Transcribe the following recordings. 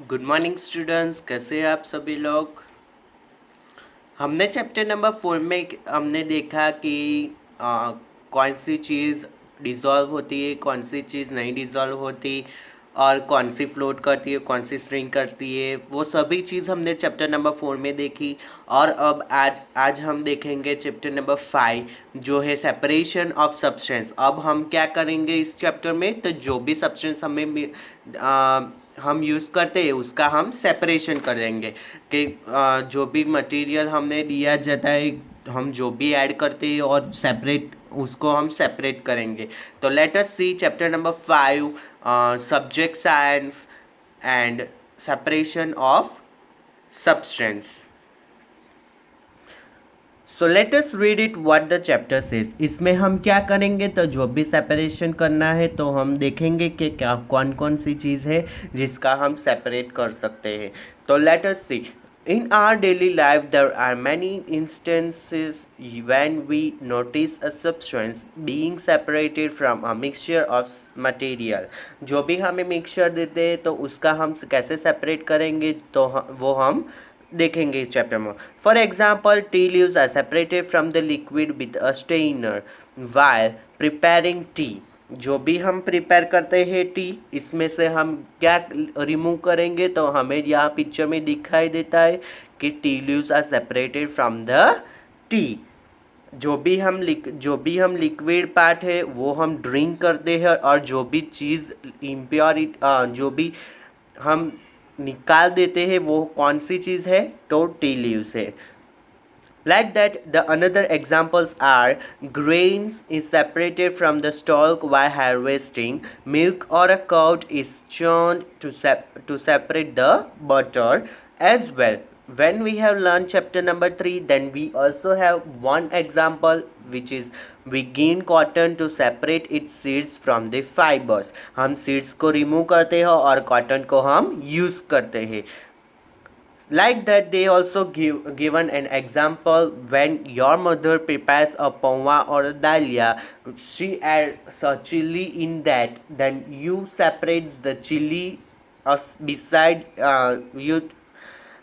Good morning students, कैसे हैं आप सभी लोग। हमने चैप्टर नंबर 4 में हमने देखा कि कौन सी चीज़ डिज़ोल्व होती है, कौन सी चीज़ नहीं डिज़ोल्व होती, और कौन सी फ्लोट करती है, कौन सी श्रिंक करती है, वो सभी चीज़ हमने चैप्टर नंबर 4 में देखी। और अब आज आज हम देखेंगे चैप्टर नंबर 5 जो है सेपरेशन ऑफ सब्सटेंस। अब हम क्या करेंगे इस चैप्टर में, तो जो भी सब्सटेंस हम यूज़ करते हैं उसका हम सेपरेशन कर देंगे कि जो भी मटेरियल हमने दिया जाता है, हम जो भी ऐड करते हैं और सेपरेट उसको हम सेपरेट करेंगे। तो let us see chapter number 5 subject science and separation of substance. So let us read it what the chapter says. इसमें हम क्या करेंगे, तो जो भी सेपरेशन करना है तो हम देखेंगे कि क्या कौन कौन सी चीज़ है जिसका हम सेपरेट कर सकते हैं। तो let us see, in our daily life there are many instances when we notice a substance being separated from a mixture of material। जो भी हमें मिक्सचर देते हैं तो उसका हम कैसे सेपरेट करेंगे, तो वो हम देखेंगे इस चैप्टर में। For example, tea leaves are separated from the liquid with a strainer while preparing tea. जो भी हम प्रिपेयर करते हैं टी, इसमें से हम क्या रिमूव करेंगे, तो हमें यहाँ पिक्चर में दिखाई देता है कि tea leaves are separated from the tea. जो भी हम लिक्विड पार्ट है वो हम ड्रिंक करते हैं, और जो भी चीज़ इम्प्योरिटी जो भी हम निकाल देते हैं वो कौन सी चीज़ है, तो टी लीव्स है। Like that, the another examples are grains is separated from the stalk while harvesting. Milk or a curd is churned to separate the butter as well. When we have learned chapter number 3, then we also have one example, which is we gain cotton to separate its seeds from the fibers. हम seeds को remove करते हैं और cotton को हम use करते हैं। Like that, they also given an example when your mother prepares a pawa or a dalia, she adds a chili in that, then you separate the chili beside you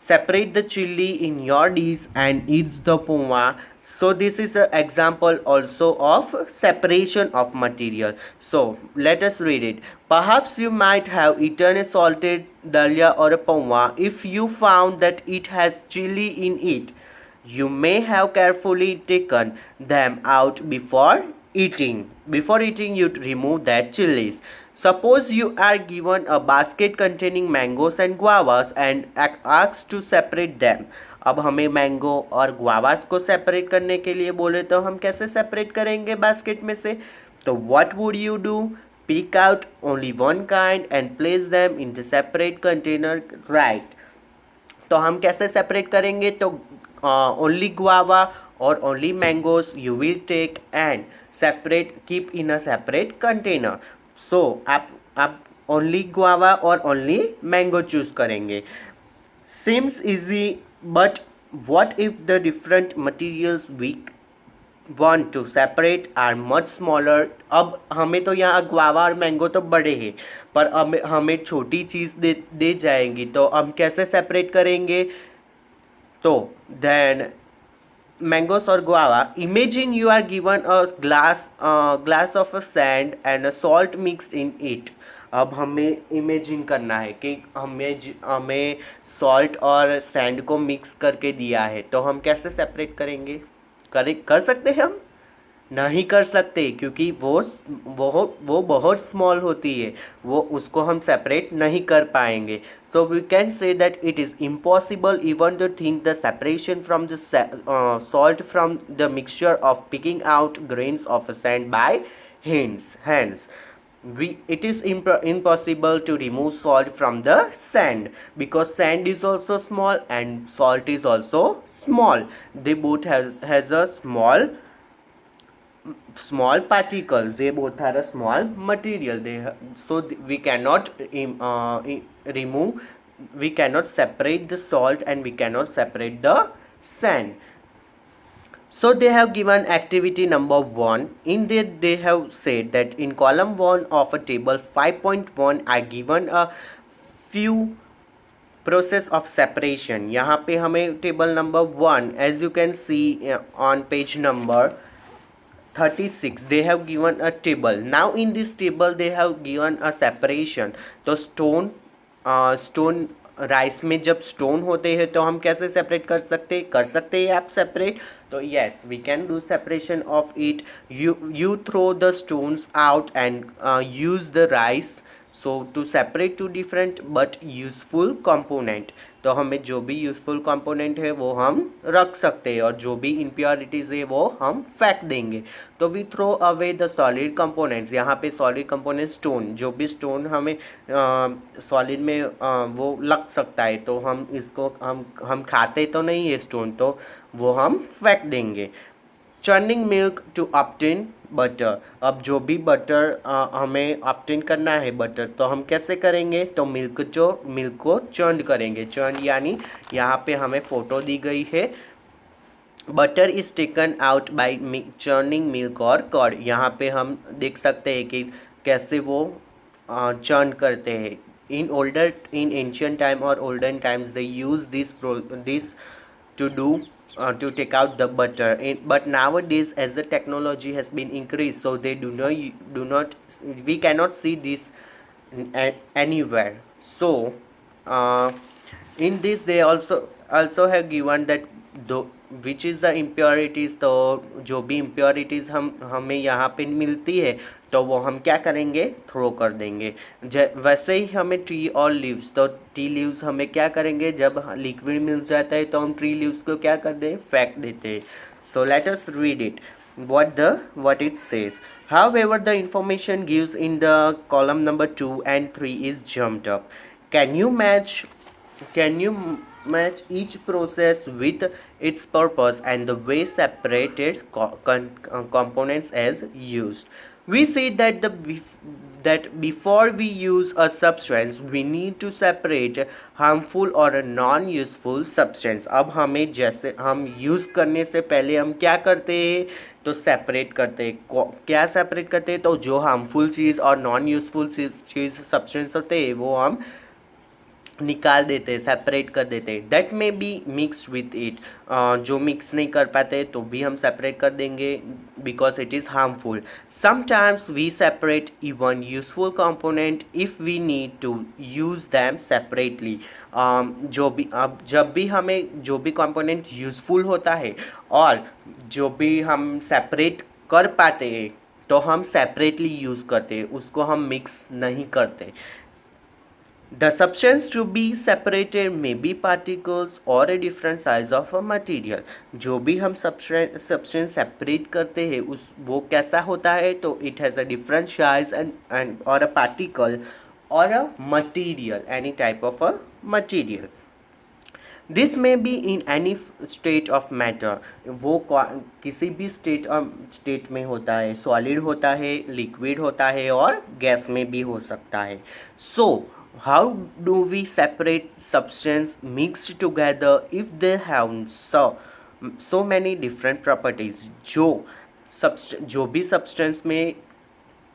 separate the chili in your dish and eats the puma. So this is an example also of separation of material. So let us read it. Perhaps you might have eaten a salted dalia or a puma if you found that it has chili in it. You may have carefully taken them out before eating. Before eating, you remove that chilies. Suppose you are given a basket containing mangoes and guavas and asked to separate them. अब हमें mango और गुआवास को separate करने के लिए बोले तो हम कैसे सेपरेट करेंगे बास्केट में से, तो what would you do, pick out only one kind and place them in the separate container, right। तो हम कैसे सेपरेट करेंगे, तो ओनली गुआवा और only mangoes you will take and separate keep in a separate container. So आप only guava और only mango choose करेंगे। seems easy, but what if the different materials we want to separate are much smaller। अब हमें तो यहाँ guava और mango तो बड़े हैं, पर अब हमें छोटी चीज़ दे जाएंगी, तो हम कैसे सेपरेट करेंगे, तो देन मैंगोस और guava, imagine you are given a glass of a sand and a salt mixed in it. अब हमें इमेजिन करना है कि हमें सॉल्ट और सैंड को मिक्स करके दिया है, तो हम कैसे सेपरेट करेंगे, कर सकते हैं हम, नहीं कर सकते, क्योंकि वो बहुत स्मॉल होती है, वो उसको हम सेपरेट नहीं कर पाएंगे। So we can say that it is impossible even to think the separation from the salt from the mixture of picking out grains of sand by hands. It is impossible to remove salt from the sand because sand is also small and salt is also small. They both has a small particles, they both are a small material, we cannot remove, we cannot separate the salt and we cannot separate the sand. So they have given activity number 1. In that they have said that in column 1 of a table 5.1 are given a few process of separation, यहाँ पे हमें table number 1 as you can see on page number 36 they have given a table. Now in this table they have given a separation. तो stone rice में जब stone होते हैं तो हम कैसे सेपरेट कर सकते हैं आप सेपरेट? तो yes we can do separation of it. You throw the stones out and use the rice so to separate two different but useful component. तो हमें जो भी यूजफुल कंपोनेंट है वो हम रख सकते हैं और जो भी इम्प्योरिटीज़ है वो हम फेंक देंगे. तो we throw away the solid components. यहाँ पे सॉलिड कंपोनेंट स्टोन, जो भी स्टोन हमें सॉलिड में वो लग सकता है तो हम इसको हम खाते तो नहीं है स्टोन, तो वो हम फेंक देंगे. Churning milk to obtain butter. अब जो भी बटर हमें ऑब्टेन करना है बटर, तो हम कैसे करेंगे? तो मिल्क को चर्न करेंगे. चर्न यानी यहाँ पे हमें फोटो दी गई है. Butter is taken out by churning milk और कर्ड. यहाँ पे हम देख सकते हैं कि कैसे वो चर्न करते हैं. इन एंशियंट टाइम और olden times they use this to do to take out the butter. But nowadays as the technology has been increased, so they do not we cannot see this anywhere. So uh, in this they also have given that which is the impurities. तो जो भी impurities हमें यहाँ पे मिलती है तो वो हम क्या करेंगे? थ्रो कर देंगे. वैसे ही हमें ट्री और लीव्स, तो ट्री लीव्स हमें क्या करेंगे? जब लिक्विड मिल जाता है तो हम ट्री लीव्स को क्या कर दें? फेंक देते हैं. सो let us read it what it says. However, the information gives in the column number 2 and 3 is jumped up. Can you match each process with its purpose and the way separated components as used? We see that before we use a substance we need to separate harmful or a non-useful substance. अब हमें जैसे हम use करने से पहले हम क्या करते हैं? तो सेपरेट करते हैं. क्या सेपरेट करते हैं? तो जो हार्मफुल चीज़ और नॉन यूज़फुल चीज़ सब्सटेंस होते हैं वो हम निकाल देते हैं, सेपरेट कर देते हैं. That may be mixed with it. जो मिक्स नहीं कर पाते तो भी हम सेपरेट कर देंगे because it is harmful. Sometimes we separate even useful component if we need to use them separately. जब भी हमें जो भी कंपोनेंट यूजफुल होता है और जो भी हम सेपरेट कर पाते हैं तो हम सेपरेटली यूज़ करते हैं, उसको हम मिक्स नहीं करते. The substance to be separated may be particles or a different size of a material. जो भी हम substance separate करते हैं वो कैसा होता है? तो it has a different size and or a particle or a material, any type of a material. This may be in any state of matter. वो किसी भी स्टेट में होता है. सॉलिड होता है, लिक्विड होता है और गैस में भी हो सकता है. So how do we separate substance mixed together if they have so many different properties? जो भी सब्सटेंस में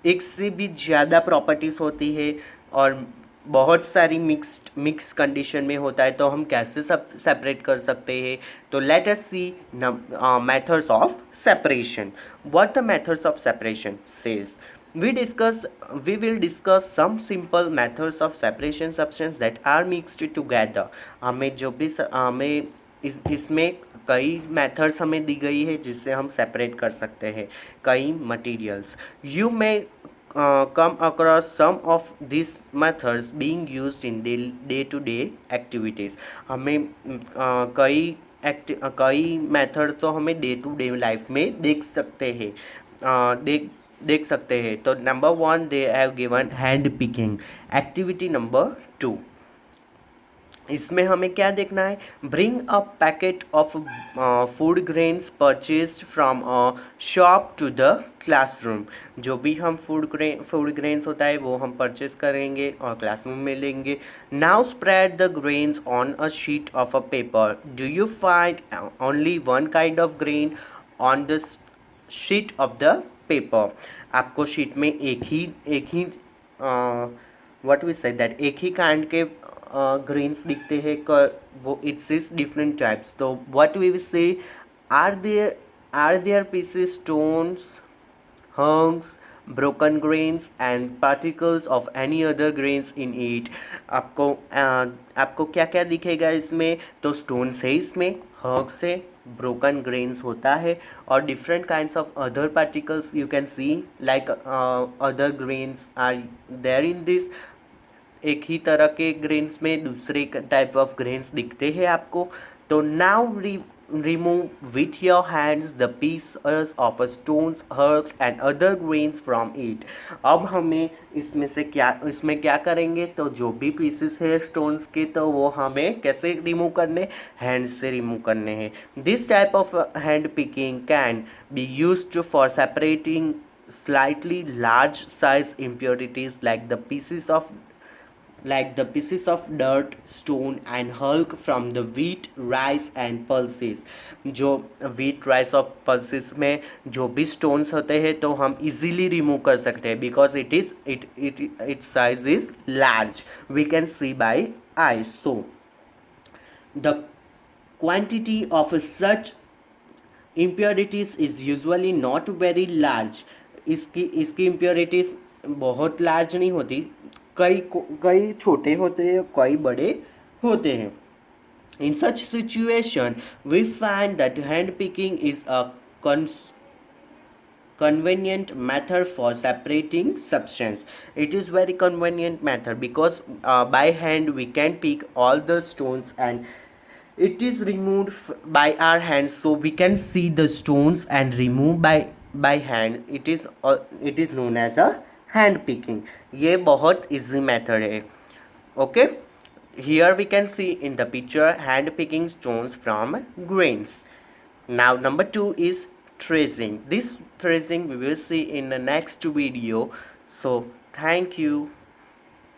एक से भी ज़्यादा प्रॉपर्टीज़ होती है और बहुत सारी मिक्स कंडीशन में होता है तो हम कैसे सेपरेट कर सकते हैं? तो let us see methods of separation. What the methods of separation says. We will discuss some simple methods of separation substance that are mixed together. हमें इसमें कई मेथड्स हमें दी गई है जिससे हम सेपरेट कर सकते हैं कई materials. You may come across some of these methods being used in day-to-day activities. हमें कई मेथड तो हमें डे टू डे लाइफ में देख सकते हैं. तो number 1 they have given hand picking. Activity number 2, इसमें हमें क्या देखना है? Bring a packet of food grains purchased from a shop to the classroom. जो भी हम फूड ग्रेन्स होता है वो हम परचेज करेंगे और क्लासरूम में लेंगे. Now spread the grains on a sheet of a paper. Do you find only one kind of grain on the sheet of the paper. आपको शीट में एक ही व्हाट वी से दैट एक ही काइंड के grains दिखते हैं वो इट्स इज डिफरेंट टाइप्स. तो what we will say, are there pieces, stones, hunks, broken grains and particles of any other grains in it. आपको क्या क्या दिखेगा इसमें? तो स्टोन्स है इसमें, हर्क्स है, ब्रोकन ग्रेन्स होता है और different kinds of other particles you can see like other grains are there in this. एक ही तरह के ग्रेन्स में दूसरे टाइप ऑफ ग्रेन्स दिखते हैं आपको. तो now remove with your hands the pieces of stones, earths and other grains from it. अब हमें इसमें क्या करेंगे? तो जो भी पीसेस है स्टोन्स के, तो वो हमें कैसे रिमूव करने? हैंड से रिमूव करने हैं. This type of hand picking can be used for separating slightly large size impurities like the pieces of dirt, stone and hulk from the wheat, rice and pulses. जो wheat, rice और pulses में जो भी stones होते हैं तो हम easily remove कर सकते हैं because its size is large, we can see by eyes. So the quantity of such impurities is usually not very large. इसकी impurities बहुत large नहीं होती, कई छोटे होते हैं, कई बड़े होते हैं. In such situation, we find that hand picking is a convenient method for separating substance. It is very convenient method because by hand we can pick all the stones and it is removed by our hands, so we can see the stones and remove by hand. It is known as a hand picking. ये बहुत easy method है. Okay, here we can see in the picture hand picking stones from grains. Now number 2 is tracing. This tracing we will see in the next video. So thank you.